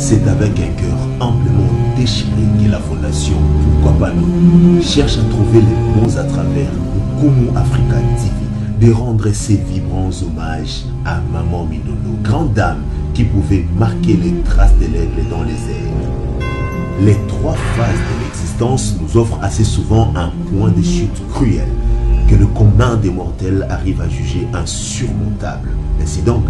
C'est avec un cœur amplement déchiré que la fondation Pourquoi pas nous cherche à trouver les mots à travers Kumu Africa TV de rendre ses vibrants hommages à Maman Mindondo, grande dame qui pouvait marquer les traces de l'aigle dans les airs. Les trois phases de l'existence nous offrent assez souvent un point de chute cruel que le commun des mortels arrive à juger insurmontable. Ainsi donc,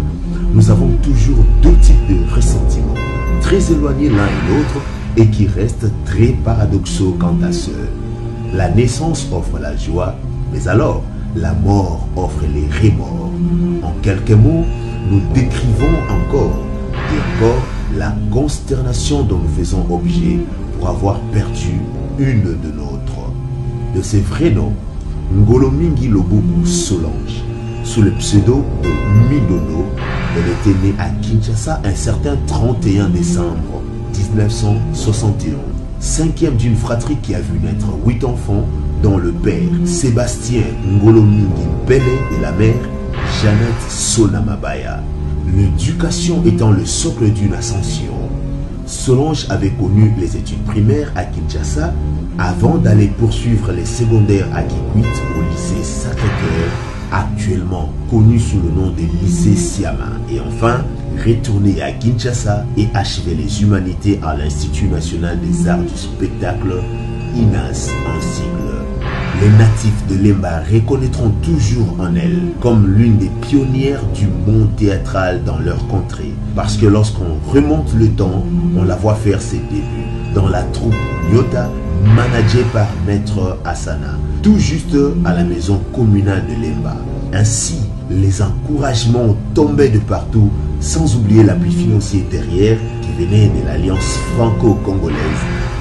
nous avons toujours deux types de ressentiments, très éloignés l'un et l'autre et qui restent très paradoxaux quant à ceux. La naissance offre la joie, mais alors la mort offre les remords. En quelques mots, nous décrivons encore et encore la consternation dont nous faisons objet pour avoir perdu une de nôtres. De ses vrais noms, Ngolomingi Lobuku Solange, sous le pseudo de Mindondo, elle était née à Kinshasa un certain 31 décembre 1971, cinquième d'une fratrie qui a vu naître 8 enfants, dont le père Sébastien Ngolomingi Pele et la mère Jeannette Sonamabaya. L'éducation étant le socle d'une ascension, Solange avait connu les études primaires à Kinshasa avant d'aller poursuivre les secondaires à Kikwit au lycée Sacré-Cœur, actuellement connu sous le nom de lycée Siama, et enfin retourner à Kinshasa et achever les humanités à l'Institut national des arts du spectacle, INAS en sigle. Les natifs de Lemba reconnaîtront toujours en elle comme l'une des pionnières du monde théâtral dans leur contrée, parce que lorsqu'on remonte le temps, on la voit faire ses débuts dans la troupe Nyota, managée par Maître Asana, tout juste à la maison communale de Lemba. Ainsi, les encouragements tombaient de partout, sans oublier l'appui financier derrière qui venait de l'Alliance franco-congolaise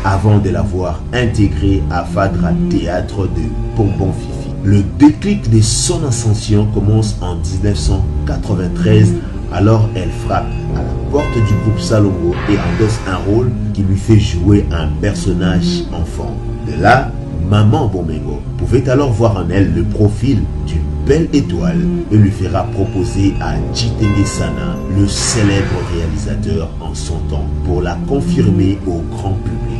avant de l'avoir intégrée à Fadra Théâtre de Pompon Fifi. Le déclic de son ascension commence en 1993, alors elle frappe à la porte du groupe Salongo et endosse un rôle qui lui fait jouer un personnage enfant. De là, Maman Bomengo pouvait alors voir en elle le profil d'une belle étoile et lui fera proposer à Jitenge Sana, le célèbre réalisateur en son temps, pour la confirmer au grand public.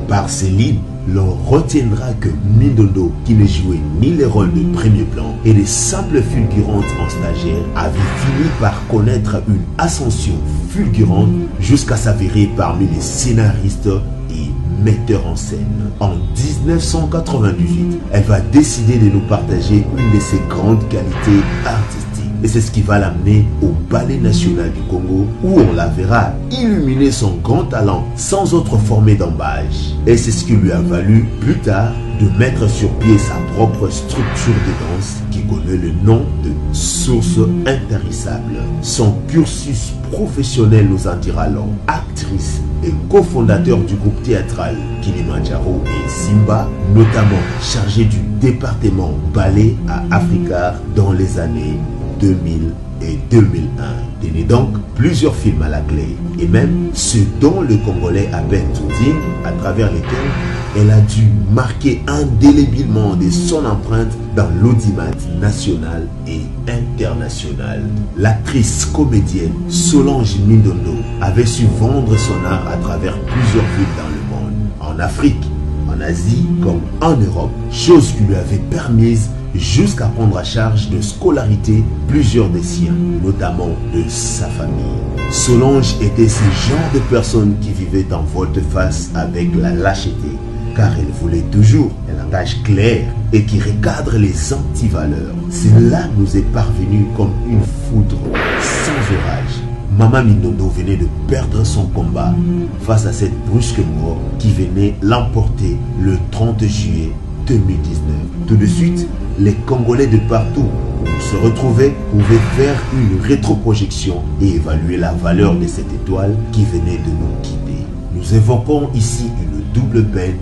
Par ces lignes, l'on retiendra que Mindondo, qui ne jouait ni les rôles de premier plan et les simples fulgurantes en stagiaire, avait fini par connaître une ascension fulgurante jusqu'à s'avérer parmi les scénaristes et metteurs en scène. En 1998, elle va décider de nous partager une de ses grandes qualités artistiques. Et c'est ce qui va l'amener au Ballet National du Congo, où on la verra illuminer son grand talent sans autre formée d'embâche. Et c'est ce qui lui a valu plus tard de mettre sur pied sa propre structure de danse qui connaît le nom de Source Intarissable. Son cursus professionnel nous en dira long. Actrice et cofondateur du groupe théâtral Kilimanjaro et Simba, notamment chargée du département ballet à Africa dans les années 2000 et 2001. Tenez donc plusieurs films à la clé et même ceux dont le Congolais appelle Toutine, à travers lesquels elle a dû marquer indéléblement de son empreinte dans l'audimat national et international. L'actrice comédienne Solange Mindondo avait su vendre son art à travers plusieurs villes dans le monde, en Afrique, en Asie comme en Europe, chose qui lui avait permise jusqu'à prendre à charge de scolarité plusieurs des siens, notamment de sa famille. Solange était ce genre de personne qui vivait en volte-face avec la lâcheté, car elle voulait toujours un langage clair et qui recadre les antivaleurs. Cela nous est parvenu comme une foudre sans orage. Maman Mindondo venait de perdre son combat face à cette brusque mort qui venait l'emporter le 30 juillet 2019. Tout de suite, les Congolais de partout où ils se retrouvaient pouvaient faire une rétroprojection et évaluer la valeur de cette étoile qui venait de nous quitter. Nous évoquons ici une double peine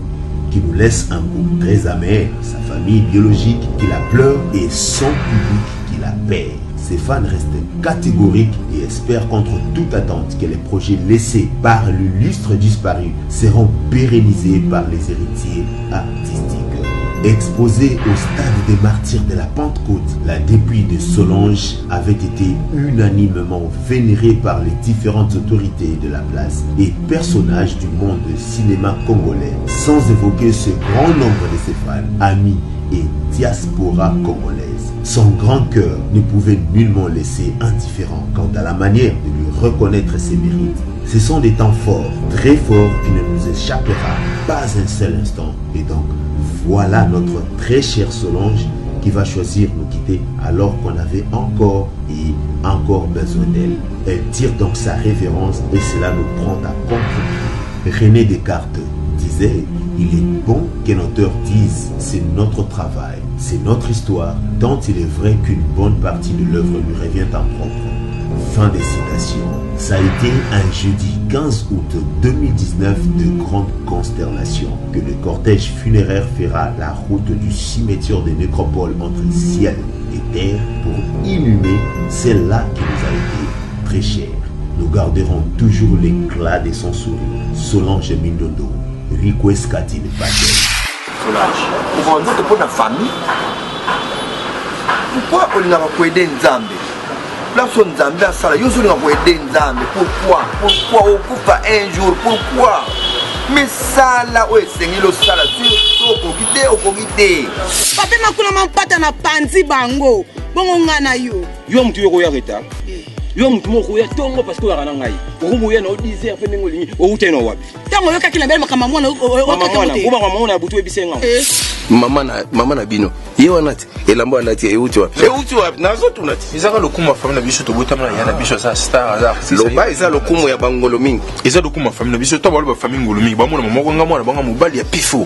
qui nous laisse un goût très amer, sa famille biologique qui la pleure et son public qui la perd. Ses fans restent catégoriques et espèrent contre toute attente que les projets laissés par l'illustre disparu seront pérennisés par les héritiers artistiques. Exposée au stade des martyrs de la Pentecôte, la dépouille de Solange avait été unanimement vénérée par les différentes autorités de la place et personnages du monde cinéma congolais, sans évoquer ce grand nombre de ses fans, amis et diaspora congolaise. Son grand cœur ne pouvait nullement laisser indifférent quant à la manière de lui reconnaître ses mérites. Ce sont des temps forts, très forts, qui ne nous échappera pas un seul instant. Et donc, voilà notre très chère Solange qui va choisir nous quitter alors qu'on avait encore et encore besoin d'elle. Elle tire donc sa révérence et cela nous prend à contre-pied. René Descartes disait: il est bon qu'un auteur dise c'est notre travail, c'est notre histoire, tant il est vrai qu'une bonne partie de l'œuvre lui revient en propre. Fin des citations. Ça a été un jeudi 15 août 2019 de grande consternation que le cortège funéraire fera la route du cimetière des nécropoles entre ciel et terre pour inhumer celle-là qui nous a été très chère. Nous garderons toujours l'éclat de son sourire. Solange Mindondo, Request Katine Patel. Solange, pour un autre pour la famille, pourquoi on n'a pas aidé Nzambe? Pourquoi on coupe un jour? Pourquoi? Mais ça là, oui, c'est le sala. Papa m'a coulé mon pâte na panzi bango. Bon on a yo. Yo mtu yoko ya reta. Yo mtu moko ya tongo parce que ya kana ngai. Okumu ya no dizer pe ngoli o uteno wapi. Tango yo kakila belle makama mwana o kakute. Kuba mama mwana butu ebisenga. Mama na bino. Ye wanati elambo anati euti wapi? Euti wapi? Nazo tunati. Izaka lokumu famille na biso to botama na yana biso sa star za. Loba iza lokumu ya bangolo mingi. Iza lokumu famille na biso to ba famille ngolo mingi. Ba mona moko ngamwana banga mobali ya pifo.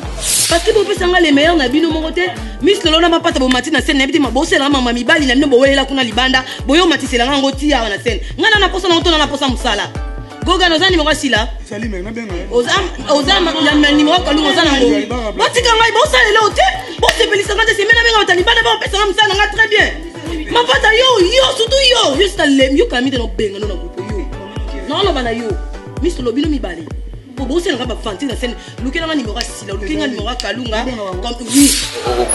Parce que vous pensez les meilleurs na bino mon côté. Miss Lolo na pata bo matina scène na biti mabose la mama mibali na bino bo welela kuna libanda. Boyo matisi la ngo tia na scène. Ngana na posa na ntona na posa musala. Goga no zani mwasi la. Salime na benga. Ozam ya numéro ka lungo zana ngo. Batika ngai bo sala le hotel. Bo se pelisa ngate semena benga batalibana ba pesa na musala nga très bien. Ma pata yo surtout yo. Yo sta le yo kamite no benga no na groupe yo. Non no bana yo. Miss Lobino mibali. Pour bosser le rabat fanti la scène. Luke na numéro 6 la luke na numéro kalunga comme oui. Comment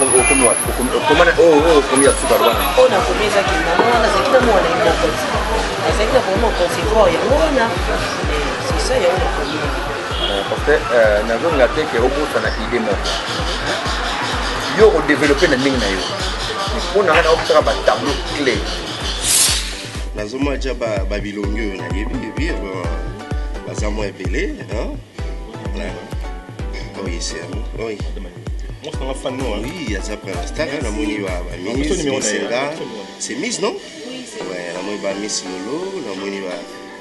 combien suka bana? On a combien ça qui na ça qui na moi na ina. C'est que vraiment conséquent ya ona. C'est ça ya ona. Parce que na zone la tête que au ça na idée mo. Yo au développer na ndinga na yo. On a na observer ba tableau clé. Na zoma ja ba bilongo na yebi de vivre. Bazamo epelé, hein? Oui, c'est oui. Moi, c'est un fan, non? Oui, il y a ça pour l'instant, la moni va Miss, c'est Miss, non? Oui, c'est ouais, la moni va Miss Lolo, la moni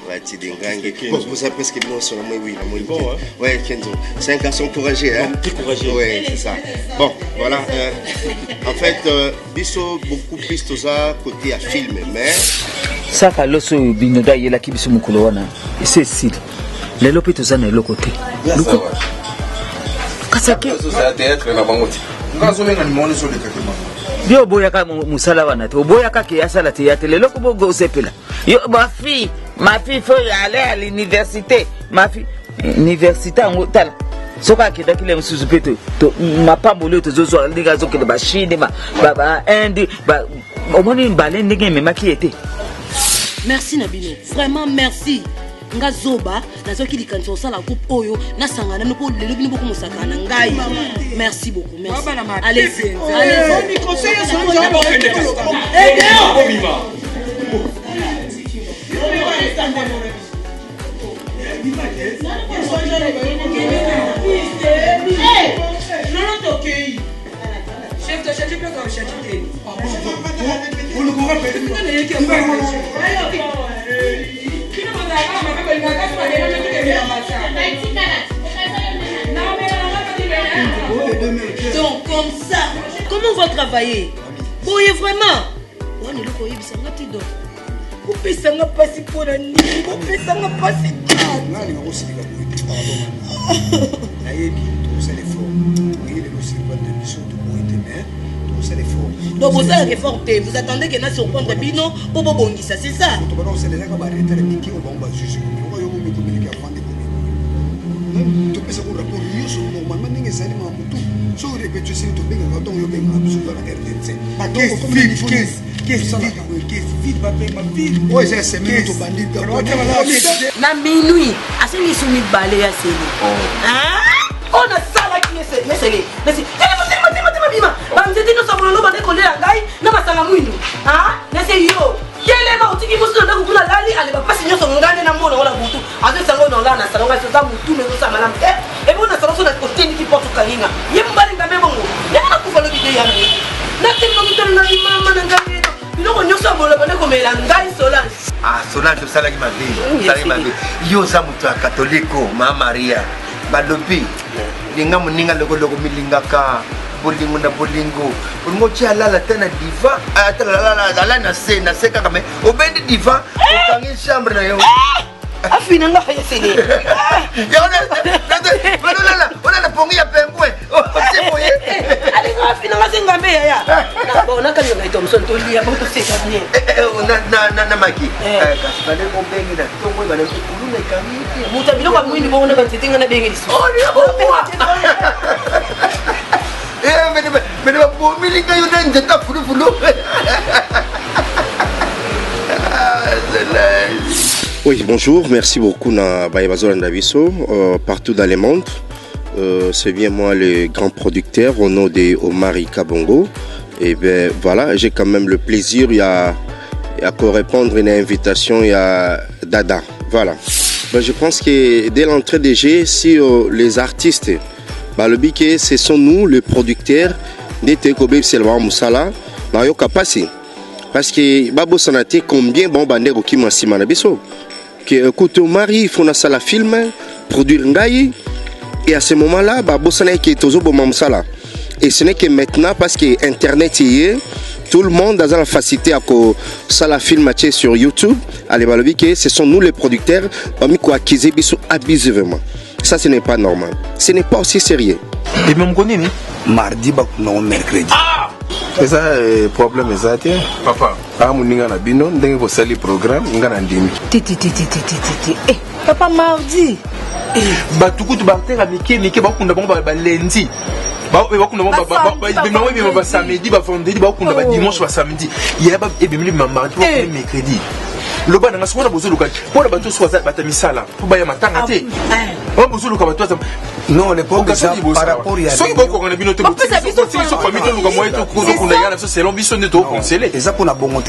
va Tidengange. Bon, vous savez presque bien sur la moni, oui, la moni. Bon, ouais, Kenzo. C'est un garçon courageux, hein? Très courageux. Ouais, c'est ça. Bon, voilà. En fait, biso beaucoup plus tout ça côté à film, mais. Ça, lorsque binoda yela ki biso mukolo wana, c'est sile. Les lopito za na lokote. Kasake. Ça théâtre na bangoti. Ngazo menga ni moni sur le kakema. Bio boya ka musala wana to boya ka ki asala théâtre le loko bogo sepela. Yo ma fille faut aller à l'université. Ma fille université en tala. Soka ki dakile msuzu peto to mapambolo to zozo linga zoke ba Chine ba Inde ba omoni mbale ndenge mema ki ete. Merci Nabino, vraiment merci. Nga zoba nazoki likanso sala groupe oyo na sangana no ko lelo bino boko musaka na ngai. Merci beaucoup, merci. Allez-y. Allez. Micro c'est son job. Chef de chef plus comme chef de. Vous le courez Donc comme ça, comment on va travailler? Boye vraiment. On est le courrier bisanga tido. Vous pesanga passer pour la nuit, vous pesanga passer. Là les gros c'est la boîte. Là il y a tout ça les formes. Il y a aussi pas de mission de boîte mais tout ça les formes. Donc vous allez réforter, vous attendez que na surprendre bino pour bongisa, c'est ça? Tout ba c'est les gars ba arrêter les miki on va juger. On va yo me communiquer avant de communiquer. Tout peut se rapport yo sur normalement ninge zali ma mutu. soki répétition sili tobengaka ntongo yobengaka biso na RTNC kesi vide bapenga vide oyo eza semaine tobandi na minui asengi su mibale ya seli oyo nasalaki yesele bima banzete nyonso bololo bande kolela ngai na masanga mwindu nase yo kelema otiki mosu na ndako kuna lali aleba pasi nyonso ngane na mona wala butu azosango nonga na salonga soza mutu me soza malamu ebo na salonga na koteni porte kalinga ye mbali ngambe bongo ya na kufalo bide ya na temo mutana na mama na ngambe biloko nyonso bolo bande komela ngai Solange Solange osalaki mabe yo oza moto ya katoliko ma Maria balobi linga moninga lokoloko milingaka bolingo na bolingo tia lala te na diva ala na se kaka me obendi diva okangi chambre na yo afina nga yesele ona na pongi ya pengwe osemoye alinga afina nga sengambe ya na bona kali ngai Thomson to lia bo to seka bien na maki kasi bale ko bengi na tongo bale ko kuluna kamiti muta biloko mwindi bo na kantetenga na bengi liso mais ne va pas milinga yo na njeta fulu Oui, bonjour, merci beaucoup na Bayebazo Landaviso, partout dans le monde. C'est bien moi le grand producteur au nom de Omari Kabongo. Et bien voilà, j'ai quand même le plaisir il y a répondre à une invitation, il y a Dada. Voilà. Ben, je pense que dès l'entrée des jeux, si les artistes, ben, le biquet, ce sont nous, les producteurs, de Tekobe Selwa Moussala, Mario Kapasi. Parce que Babo Sanate, combien bon bandero qui m'a simana biso. Que écoute, Omari, il faut na sala film, produire ngai. Et à ce moment-là, Babo Sanate qui est toujours bon Moussala. Et ce n'est que maintenant, parce que Internet y est, tout le monde a la facilité à ça la film sur YouTube. Allez, ce sont nous les producteurs, qui abusivement. Ça, ce n'est pas normal. Ce n'est pas aussi sérieux. Et même qu'on est mardi, non, mercredi. C'est ça le problème, c'est ça. Papa, quand on a bino, on a un programme, on a un dîner. Papa, mardi. Bah, tout le monde a lundi. Samedi, vendredi, dimanche, samedi. Il y a mardi, mercredi. Le ban n'a pas besoin de pour le bateau soit batamisala. Pour bailler ma tangate. On a besoin de bateau. Non, les pauvres par rapport à ça. On a bien noté. C'est ça pour la bonne